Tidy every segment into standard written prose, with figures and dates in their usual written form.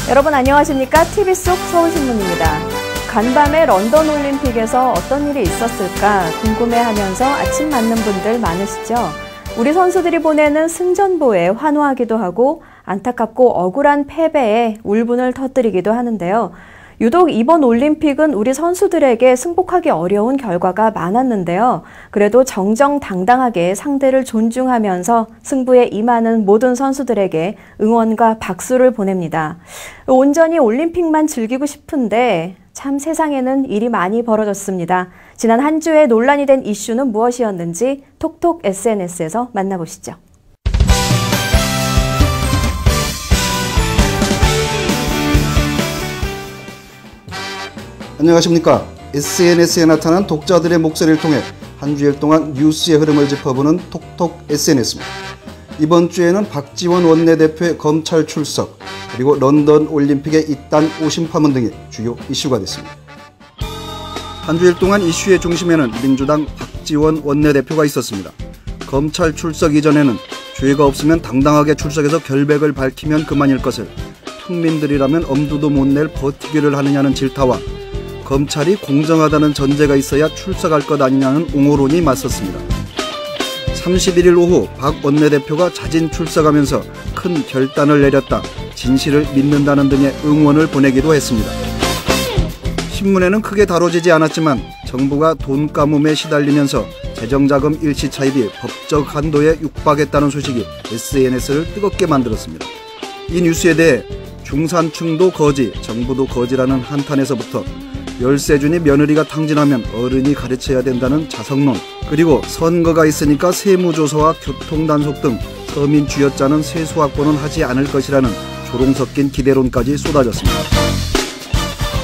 여러분 안녕하십니까? TV 속 서울신문입니다. 간밤에 런던 올림픽에서 어떤 일이 있었을까 궁금해하면서 아침 맞는 분들 많으시죠? 우리 선수들이 보내는 승전보에 환호하기도 하고 안타깝고 억울한 패배에 울분을 터뜨리기도 하는데요. 유독 이번 올림픽은 우리 선수들에게 승복하기 어려운 결과가 많았는데요. 그래도 정정당당하게 상대를 존중하면서 승부에 임하는 모든 선수들에게 응원과 박수를 보냅니다. 온전히 올림픽만 즐기고 싶은데 참 세상에는 일이 많이 벌어졌습니다. 지난 한 주에 논란이 된 이슈는 무엇이었는지 톡톡 SNS에서 만나보시죠. 안녕하십니까. SNS에 나타난 독자들의 목소리를 통해 한 주일 동안 뉴스의 흐름을 짚어보는 톡톡 SNS입니다. 이번 주에는 박지원 원내대표의 검찰 출석, 그리고 런던 올림픽의 이딴 오심 파문 등이 주요 이슈가 됐습니다. 한 주일 동안 이슈의 중심에는 민주당 박지원 원내대표가 있었습니다. 검찰 출석 이전에는 죄가 없으면 당당하게 출석해서 결백을 밝히면 그만일 것을, 평민들이라면 엄두도 못 낼 버티기를 하느냐는 질타와 검찰이 공정하다는 전제가 있어야 출석할 것 아니냐는 옹호론이 맞섰습니다. 31일 오후 박 원내대표가 자진 출석하면서 큰 결단을 내렸다, 진실을 믿는다는 등의 응원을 보내기도 했습니다. 신문에는 크게 다뤄지지 않았지만 정부가 돈가뭄에 시달리면서 재정자금 일시차입이 법적 한도에 육박했다는 소식이 SNS를 뜨겁게 만들었습니다. 이 뉴스에 대해 중산층도 거지, 정부도 거지라는 한탄에서부터 열세준이 며느리가 탕진하면 어른이 가르쳐야 된다는 자성론, 그리고 선거가 있으니까 세무조사와 교통단속 등 서민 쥐어짜는 세수 확보는 하지 않을 것이라는 조롱 섞인 기대론까지 쏟아졌습니다.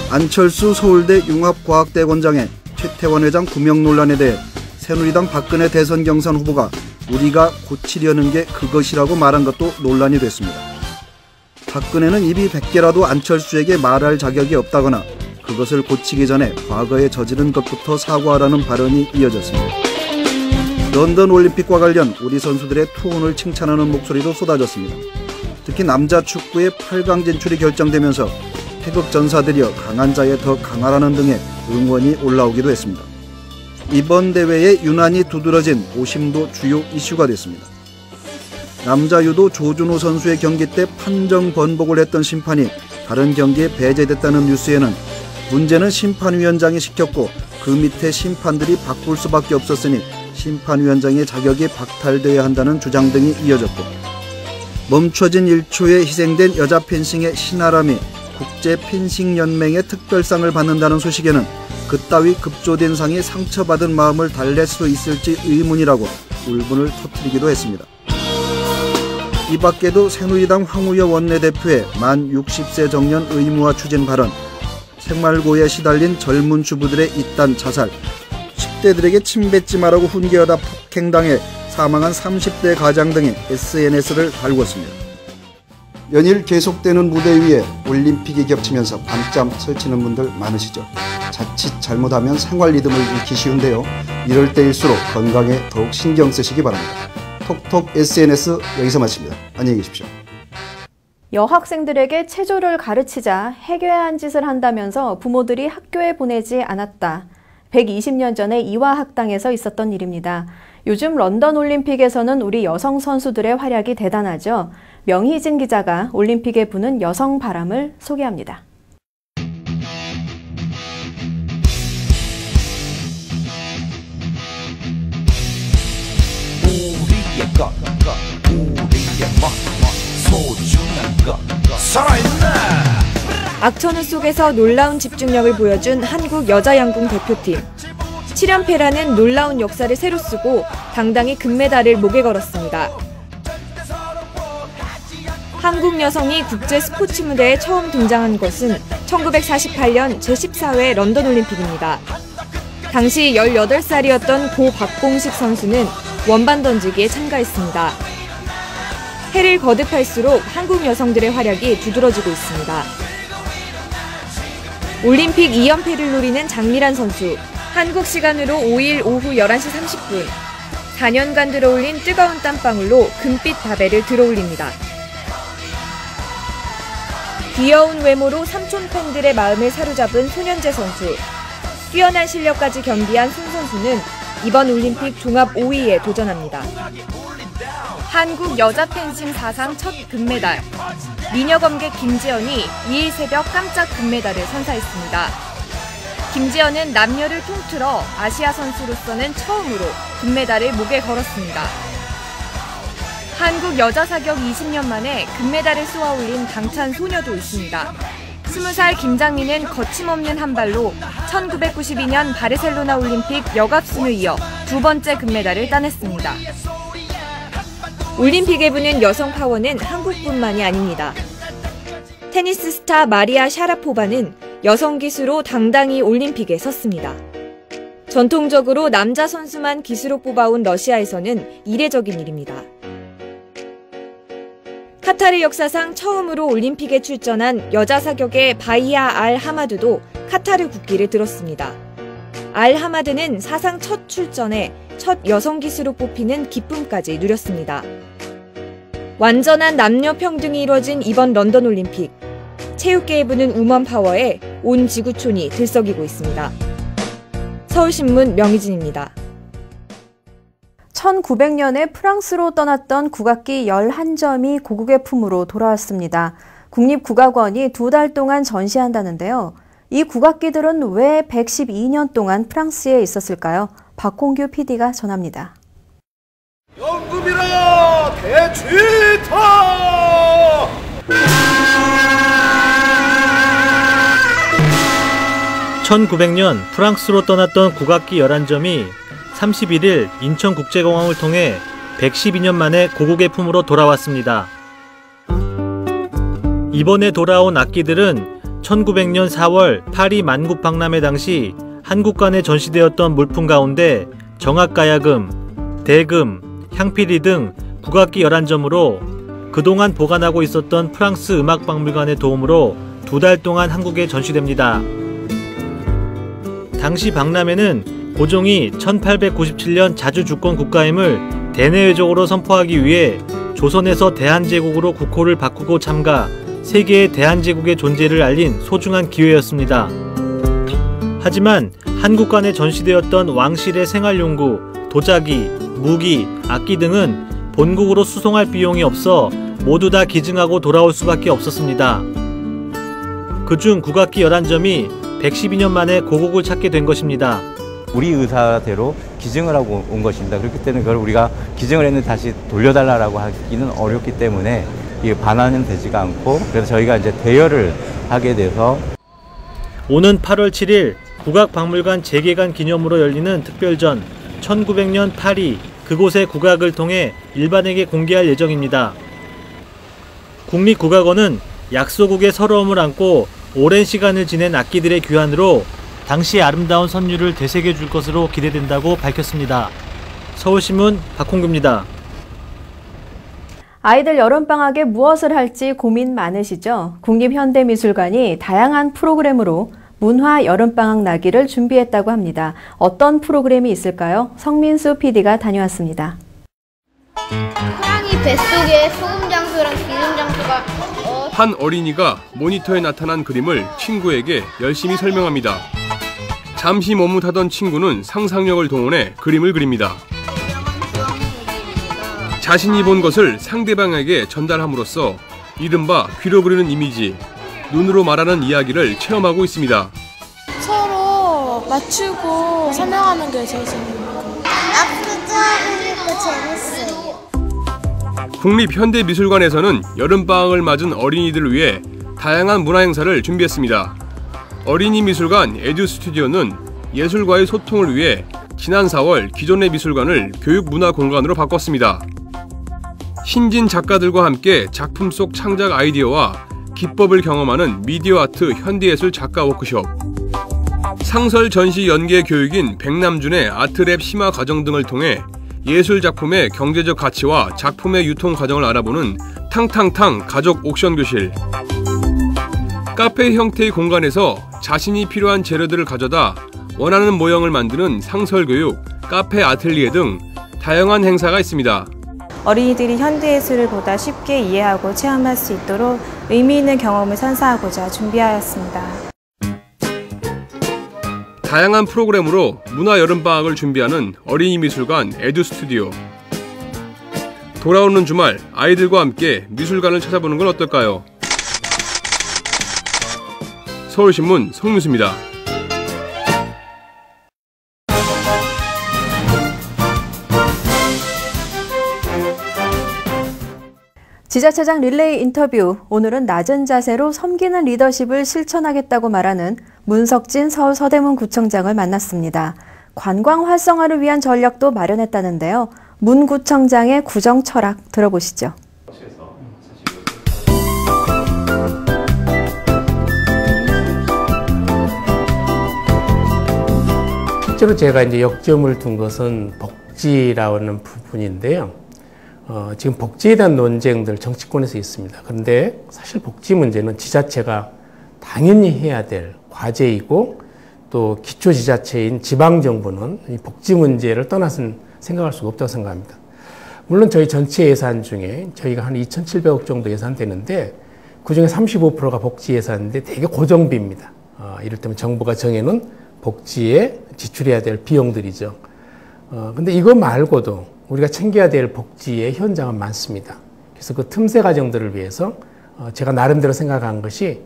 안철수 서울대 융합과학대 원장의 최태원 회장 구명 논란에 대해 새누리당 박근혜 대선 경선 후보가 우리가 고치려는 게 그것이라고 말한 것도 논란이 됐습니다. 박근혜는 입이 100개라도 안철수에게 말할 자격이 없다거나 그것을 고치기 전에 과거에 저지른 것부터 사과하라는 발언이 이어졌습니다. 런던 올림픽과 관련 우리 선수들의 투혼을 칭찬하는 목소리도 쏟아졌습니다. 특히 남자 축구의 8강 진출이 결정되면서 태극 전사들이여 강한 자에 더 강하라는 등의 응원이 올라오기도 했습니다. 이번 대회에 유난히 두드러진 오심도 주요 이슈가 됐습니다. 남자 유도 조준호 선수의 경기 때 판정 번복을 했던 심판이 다른 경기에 배제됐다는 뉴스에는 문제는 심판위원장이 시켰고 그 밑에 심판들이 바꿀 수밖에 없었으니 심판위원장의 자격이 박탈돼야 한다는 주장 등이 이어졌고, 멈춰진 1초에 희생된 여자 펜싱의 신아람이 국제펜싱연맹의 특별상을 받는다는 소식에는 그따위 급조된 상이 상처받은 마음을 달랠 수 있을지 의문이라고 울분을 터뜨리기도 했습니다. 이 밖에도 새누리당 황우여 원내대표의 만 60세 정년 의무화 추진 발언, 생활고에 시달린 젊은 주부들의 이딴 자살, 10대들에게 침 뱉지 말라고 훈계하다 폭행당해 사망한 30대 가장 등이 SNS를 달궜습니다. 연일 계속되는 무대 위에 올림픽이 겹치면서 밤잠 설치는 분들 많으시죠. 자칫 잘못하면 생활 리듬을 잃기 쉬운데요. 이럴 때일수록 건강에 더욱 신경 쓰시기 바랍니다. 톡톡 SNS 여기서 마칩니다. 안녕히 계십시오. 여학생들에게 체조를 가르치자 해괴한 짓을 한다면서 부모들이 학교에 보내지 않았다. 120년 전에 이화학당에서 있었던 일입니다. 요즘 런던 올림픽에서는 우리 여성 선수들의 활약이 대단하죠. 명희진 기자가 올림픽에 부는 여성 바람을 소개합니다. 우리의 것, 우리의 소중한 것 살아있네. 악천후 속에서 놀라운 집중력을 보여준 한국 여자 양궁 대표팀. 7연패라는 놀라운 역사를 새로 쓰고 당당히 금메달을 목에 걸었습니다. 한국 여성이 국제 스포츠 무대에 처음 등장한 것은 1948년 제14회 런던 올림픽입니다. 당시 18살이었던 고 박봉식 선수는 원반 던지기에 참가했습니다. 해를 거듭할수록 한국 여성들의 활약이 두드러지고 있습니다. 올림픽 2연패를 노리는 장미란 선수. 한국 시간으로 5일 오후 11시 30분. 4년간 들어올린 뜨거운 땀방울로 금빛 바벨을 들어올립니다. 귀여운 외모로 삼촌 팬들의 마음을 사로잡은 손현재 선수. 뛰어난 실력까지 겸비한 손 선수는 이번 올림픽 종합 5위에 도전합니다. 한국 여자 펜싱 사상 첫 금메달. 미녀 검객 김지연이 2일 새벽 깜짝 금메달을 선사했습니다. 김지연은 남녀를 통틀어 아시아 선수로서는 처음으로 금메달을 목에 걸었습니다. 한국 여자 사격 20년 만에 금메달을 쏘아올린 당찬 소녀도 있습니다. 20살 김장민은 거침없는 한 발로 1992년 바르셀로나 올림픽 여갑순을 이어 두 번째 금메달을 따냈습니다. 올림픽에 부는 여성 파워는 한국뿐만이 아닙니다. 테니스 스타 마리아 샤라포바는 여성 기수로 당당히 올림픽에 섰습니다. 전통적으로 남자 선수만 기수로 뽑아온 러시아에서는 이례적인 일입니다. 카타르 역사상 처음으로 올림픽에 출전한 여자 사격의 바이아 알 하마드도 카타르 국기를 들었습니다. 알 하마드는 사상 첫 출전에 첫 여성 기수로 뽑히는 기쁨까지 누렸습니다. 완전한 남녀 평등이 이뤄진 이번 런던 올림픽. 체육계에 부는 우먼 파워에 온 지구촌이 들썩이고 있습니다. 서울신문 명희진입니다. 1900년에 프랑스로 떠났던 국악기 11점이 고국의 품으로 돌아왔습니다. 국립국악원이 2달 동안 전시한다는데요. 이 국악기들은 왜 112년 동안 프랑스에 있었을까요? 박홍규 PD가 전합니다. 연금이라 대취타! 1900년 프랑스로 떠났던 국악기 11점이 31일 인천국제공항을 통해 112년 만에 고국의 품으로 돌아왔습니다. 이번에 돌아온 악기들은 1900년 4월 파리 만국박람회 당시 한국관에 전시되었던 물품 가운데 정악가야금, 대금, 향피리 등 국악기 11점으로 그동안 보관하고 있었던 프랑스 음악박물관의 도움으로 2달 동안 한국에 전시됩니다. 당시 박람회는 고종이 1897년 자주 주권 국가임을 대내외적으로 선포하기 위해 조선에서 대한제국으로 국호를 바꾸고 참가, 세계의 대한제국의 존재를 알린 소중한 기회였습니다. 하지만 한국관에 전시되었던 왕실의 생활용구, 도자기, 무기, 악기 등은 본국으로 수송할 비용이 없어 모두 다 기증하고 돌아올 수밖에 없었습니다. 그중 국악기 11점이 112년 만에 고국을 찾게 된 것입니다. 우리 의사대로 기증을 하고 온 것입니다. 그렇기 때문에 그걸 우리가 기증을 했는데 다시 돌려달라고 하기는 어렵기 때문에 이게 반환은 되지가 않고, 그래서 저희가 이제 대여를 하게 돼서 오는 8월 7일 국악박물관 재개관 기념으로 열리는 특별전 1900년 파리, 그곳의 국악을 통해 일반에게 공개할 예정입니다. 국립국악원은 약소국의 서러움을 안고 오랜 시간을 지낸 악기들의 귀환으로 당시의 아름다운 선율을 되새겨줄 것으로 기대된다고 밝혔습니다. 서울신문 박홍규입니다. 아이들 여름방학에 무엇을 할지 고민 많으시죠? 국립현대미술관이 다양한 프로그램으로 문화 여름방학 나기를 준비했다고 합니다. 어떤 프로그램이 있을까요? 성민수 PD가 다녀왔습니다. 호랑이 뱃속에 소금 장수랑 기름 장수가 한 어린이가 모니터에 나타난 그림을 친구에게 열심히 설명합니다. 잠시 머뭇하던 친구는 상상력을 동원해 그림을 그립니다. 자신이 본 것을 상대방에게 전달함으로써 이른바 귀로 그리는 이미지, 눈으로 말하는 이야기를 체험하고 있습니다. 서로 맞추고 설명하는 게 제일 재밌는 거. 앞으로 재밌어요. 국립현대미술관에서는 여름방학을 맞은 어린이들을 위해 다양한 문화행사를 준비했습니다. 어린이 미술관 에듀스튜디오는 예술과의 소통을 위해 지난 4월 기존의 미술관을 교육문화공간으로 바꿨습니다. 신진 작가들과 함께 작품 속 창작 아이디어와 기법을 경험하는 미디어 아트 현대예술 작가 워크숍, 상설 전시 연계 교육인 백남준의 아트랩 심화 과정 등을 통해 예술 작품의 경제적 가치와 작품의 유통 과정을 알아보는 탕탕탕 가족 옥션 교실, 카페 형태의 공간에서 자신이 필요한 재료들을 가져다 원하는 모형을 만드는 상설교육, 카페 아틀리에 등 다양한 행사가 있습니다. 어린이들이 현대예술을 보다 쉽게 이해하고 체험할 수 있도록 의미 있는 경험을 선사하고자 준비하였습니다. 다양한 프로그램으로 문화 여름방학을 준비하는 어린이 미술관 에듀스튜디오. 돌아오는 주말 아이들과 함께 미술관을 찾아보는 건 어떨까요? 서울신문 송민수입니다. 지자체장 릴레이 인터뷰. 오늘은 낮은 자세로 섬기는 리더십을 실천하겠다고 말하는 문석진 서울 서대문 구청장을 만났습니다. 관광 활성화를 위한 전략도 마련했다는데요. 문 구청장의 구정 철학 들어보시죠. 실제로 제가 이제 역점을 둔 것은 복지라는 부분인데요. 지금 복지에 대한 논쟁들 정치권에서 있습니다. 그런데 사실 복지 문제는 지자체가 당연히 해야 될 과제이고 또 기초지자체인 지방정부는 이 복지 문제를 떠나서는 생각할 수가 없다고 생각합니다. 물론 저희 전체 예산 중에 저희가 한 2,700억 정도 예산되는데 그중에 35%가 복지 예산인데 되게 고정비입니다. 이를테면 정부가 정해놓은 복지에 지출해야 될 비용들이죠. 근데 이거 말고도 우리가 챙겨야 될 복지의 현장은 많습니다. 그래서 그 틈새 과정들을 위해서 제가 나름대로 생각한 것이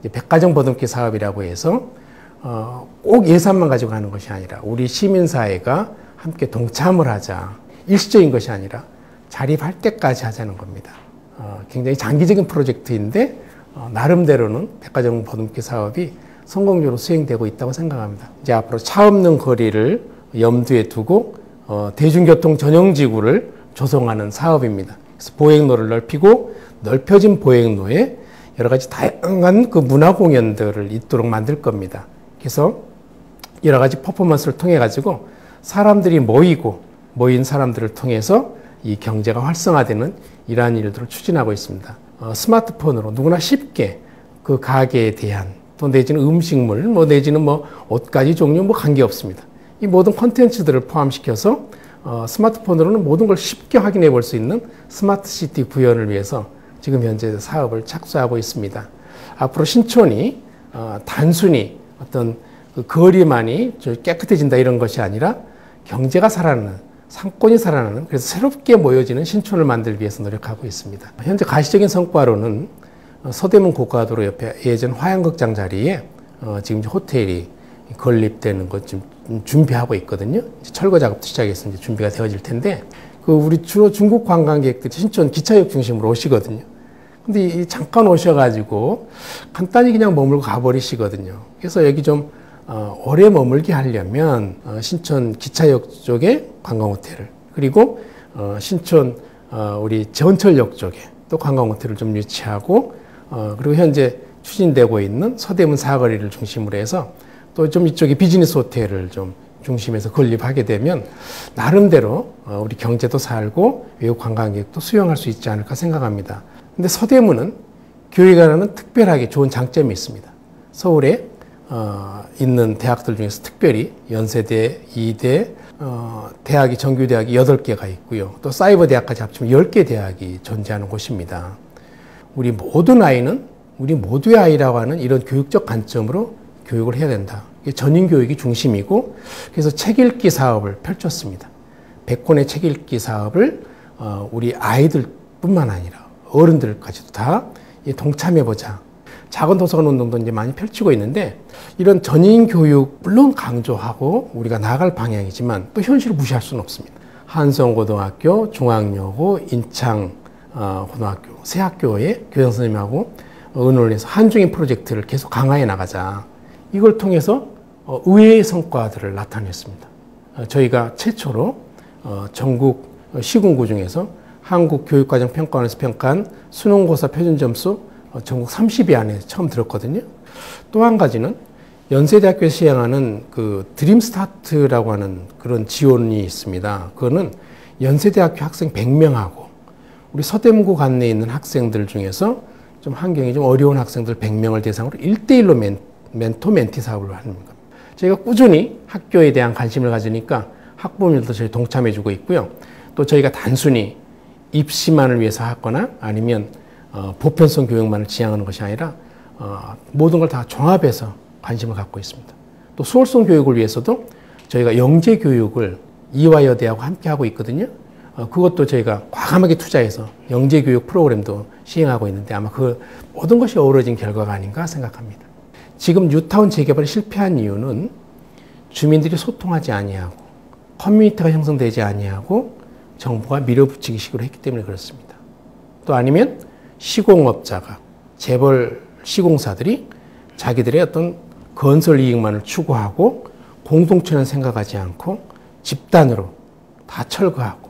백가정 보듬기 사업이라고 해서 꼭 예산만 가지고 가는 것이 아니라 우리 시민사회가 함께 동참을 하자. 일시적인 것이 아니라 자립할 때까지 하자는 겁니다. 굉장히 장기적인 프로젝트인데 나름대로는 백가정 보듬기 사업이 성공적으로 수행되고 있다고 생각합니다. 이제 앞으로 차 없는 거리를 염두에 두고 대중교통 전용지구를 조성하는 사업입니다. 그래서 보행로를 넓히고 넓혀진 보행로에 여러 가지 다양한 그 문화 공연들을 있도록 만들 겁니다. 그래서 여러 가지 퍼포먼스를 통해 가지고 사람들이 모인 사람들을 통해서 이 경제가 활성화되는 이러한 일들을 추진하고 있습니다. 스마트폰으로 누구나 쉽게 그 가게에 대한 또 내지는 음식물, 내지는 옷가지 종류 관계없습니다. 이 모든 콘텐츠들을 포함시켜서 스마트폰으로는 모든 걸 쉽게 확인해 볼 수 있는 스마트시티 구현을 위해서 지금 현재 사업을 착수하고 있습니다. 앞으로 신촌이 단순히 어떤 그 거리만이 깨끗해진다 이런 것이 아니라 경제가 살아나는, 상권이 살아나는, 그래서 새롭게 모여지는 신촌을 만들기 위해서 노력하고 있습니다. 현재 가시적인 성과로는 서대문 고가도로 옆에 예전 화양극장 자리에 지금 호텔이 건립되는 것 지금 준비하고 있거든요. 철거 작업도 시작해서 이제 준비가 되어질 텐데, 우리 주로 중국 관광객들이 신촌 기차역 중심으로 오시거든요. 근데 잠깐 오셔가지고 간단히 그냥 머물고 가버리시거든요. 그래서 여기 좀 오래 머물게 하려면 신촌 기차역 쪽에 관광호텔을, 그리고 신촌 우리 전철역 쪽에 또 관광호텔을 좀 유치하고, 그리고 현재 추진되고 있는 서대문 사거리를 중심으로 해서 또 좀 이쪽에 비즈니스 호텔을 좀 중심에서 건립하게 되면 나름대로 우리 경제도 살고 외국 관광객도 수용할 수 있지 않을까 생각합니다. 근데 서대문은 교육하는 특별하게 좋은 장점이 있습니다. 서울에 있는 대학들 중에서 특별히 연세대, 이대, 대학이 정규대학이 8개가 있고요. 또 사이버 대학까지 합치면 10개 대학이 존재하는 곳입니다. 우리 모든 아이는 우리 모두의 아이라고 하는 이런 교육적 관점으로 교육을 해야 된다. 전인 교육이 중심이고, 그래서 책 읽기 사업을 펼쳤습니다. 100권의 책 읽기 사업을 우리 아이들뿐만 아니라 어른들까지도 다 동참해보자. 작은 도서관 운동도 이제 많이 펼치고 있는데, 이런 전인 교육 물론 강조하고 우리가 나아갈 방향이지만 또 현실을 무시할 수는 없습니다. 한성고등학교, 중앙여고, 인창고등학교 세 학교의 교장선생님하고 의논을 해서 한중인 프로젝트를 계속 강화해 나가자. 이걸 통해서 의외의 성과들을 나타냈습니다. 저희가 최초로 전국 시군구 중에서 한국교육과정평가원에서 평가한 수능고사 표준점수 전국 30위 안에 처음 들었거든요. 또 한 가지는 연세대학교에서 시행하는 그 드림스타트라고 하는 그런 지원이 있습니다. 그거는 연세대학교 학생 100명하고 우리 서대문구 관내에 있는 학생들 중에서 좀 환경이 좀 어려운 학생들 100명을 대상으로 1대1로 멘토 멘티 사업을 하는 겁니다. 저희가 꾸준히 학교에 대한 관심을 가지니까 학부모님들도 저희 동참해주고 있고요. 또 저희가 단순히 입시만을 위해서 하거나 아니면 보편성 교육만을 지향하는 것이 아니라 모든 걸 다 종합해서 관심을 갖고 있습니다. 또 수월성 교육을 위해서도 저희가 영재 교육을 이화여대하고 함께 하고 있거든요. 그것도 저희가 과감하게 투자해서 영재 교육 프로그램도 시행하고 있는데 아마 그 모든 것이 어우러진 결과가 아닌가 생각합니다. 지금 뉴타운 재개발이 실패한 이유는 주민들이 소통하지 아니하고 커뮤니티가 형성되지 아니하고 정부가 밀어붙이기 식으로 했기 때문에 그렇습니다. 또 아니면 시공업자가 재벌 시공사들이 자기들의 어떤 건설 이익만을 추구하고 공동체는 생각하지 않고 집단으로 다 철거하고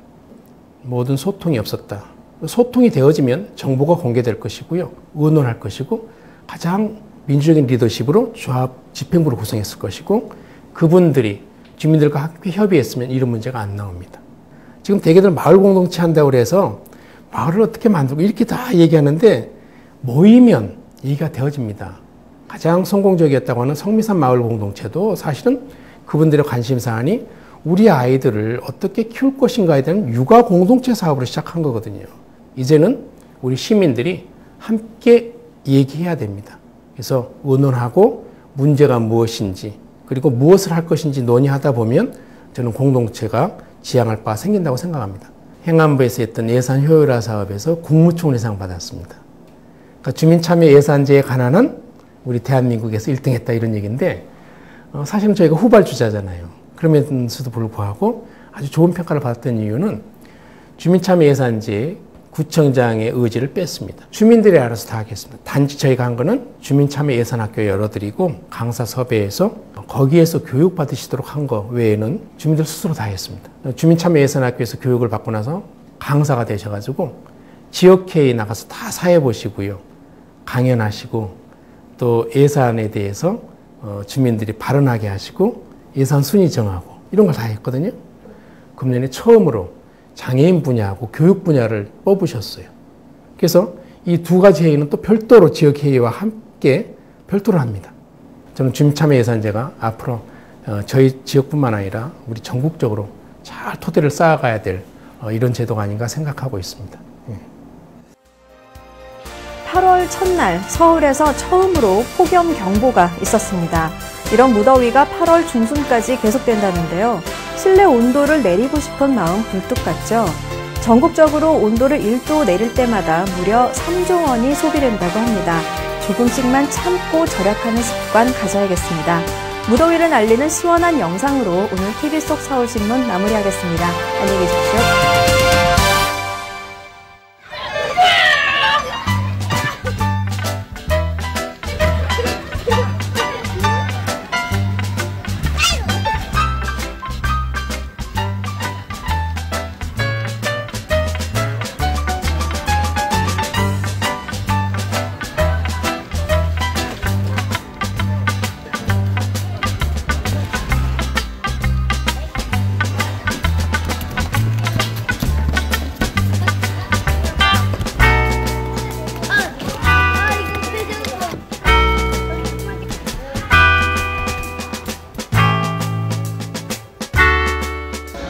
모든 소통이 없었다. 소통이 되어지면 정보가 공개될 것이고요. 의논할 것이고 가장 민주적인 리더십으로 조합 집행부를 구성했을 것이고 그분들이 주민들과 함께 협의했으면 이런 문제가 안 나옵니다. 지금 대개들 마을 공동체 한다고 해서 마을을 어떻게 만들고 이렇게 다 얘기하는데 모이면 얘기가 되어집니다. 가장 성공적이었다고 하는 성미산 마을 공동체도 사실은 그분들의 관심사안이 우리 아이들을 어떻게 키울 것인가에 대한 육아 공동체 사업으로 시작한 거거든요. 이제는 우리 시민들이 함께 얘기해야 됩니다. 그래서 의논하고 문제가 무엇인지 그리고 무엇을 할 것인지 논의하다 보면 저는 공동체가 지향할 바가 생긴다고 생각합니다. 행안부에서 했던 예산 효율화 사업에서 국무총리상 받았습니다. 그러니까 주민참여 예산제에 관한 우리 대한민국에서 1등 했다 이런 얘기인데 사실은 저희가 후발주자잖아요. 그러면서도 불구하고 아주 좋은 평가를 받았던 이유는 주민참여 예산제에 구청장의 의지를 뺐습니다. 주민들이 알아서 다 하겠습니다. 단지 저희가 한 거는 주민참여 예산학교 열어드리고 강사 섭외해서 거기에서 교육받으시도록 한 거 외에는 주민들 스스로 다 했습니다. 주민참여 예산학교에서 교육을 받고 나서 강사가 되셔가지고 지역회의에 나가서 다 사회보시고요. 강연하시고 또 예산에 대해서 주민들이 발언하게 하시고 예산 순위 정하고 이런 걸 다 했거든요. 금년에 처음으로 장애인 분야하고 교육 분야를 뽑으셨어요. 그래서 이 두 가지 회의는 또 별도로 지역회의와 함께 별도로 합니다. 저는 주민참여 예산제가 앞으로 저희 지역뿐만 아니라 우리 전국적으로 잘 토대를 쌓아가야 될 이런 제도가 아닌가 생각하고 있습니다. 8월 첫날 서울에서 처음으로 폭염 경보가 있었습니다. 이런 무더위가 8월 중순까지 계속된다는데요. 실내 온도를 내리고 싶은 마음 굴뚝 같죠. 전국적으로 온도를 1도 내릴 때마다 무려 3조 원이 소비된다고 합니다. 조금씩만 참고 절약하는 습관 가져야겠습니다. 무더위를 날리는 시원한 영상으로 오늘 TV 속 서울신문 마무리하겠습니다. 안녕히 계십시오.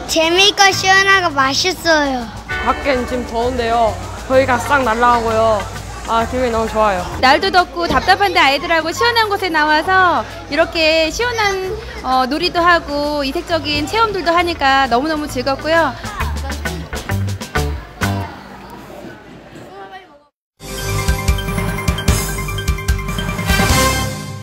재미있고 시원하고 맛있어요. 밖엔 지금 더운데요. 더위가 싹 날아가고요. 기분이 너무 좋아요. 날도 덥고 답답한데 아이들하고 시원한 곳에 나와서 이렇게 시원한 놀이도 하고 이색적인 체험들도 하니까 너무너무 즐겁고요.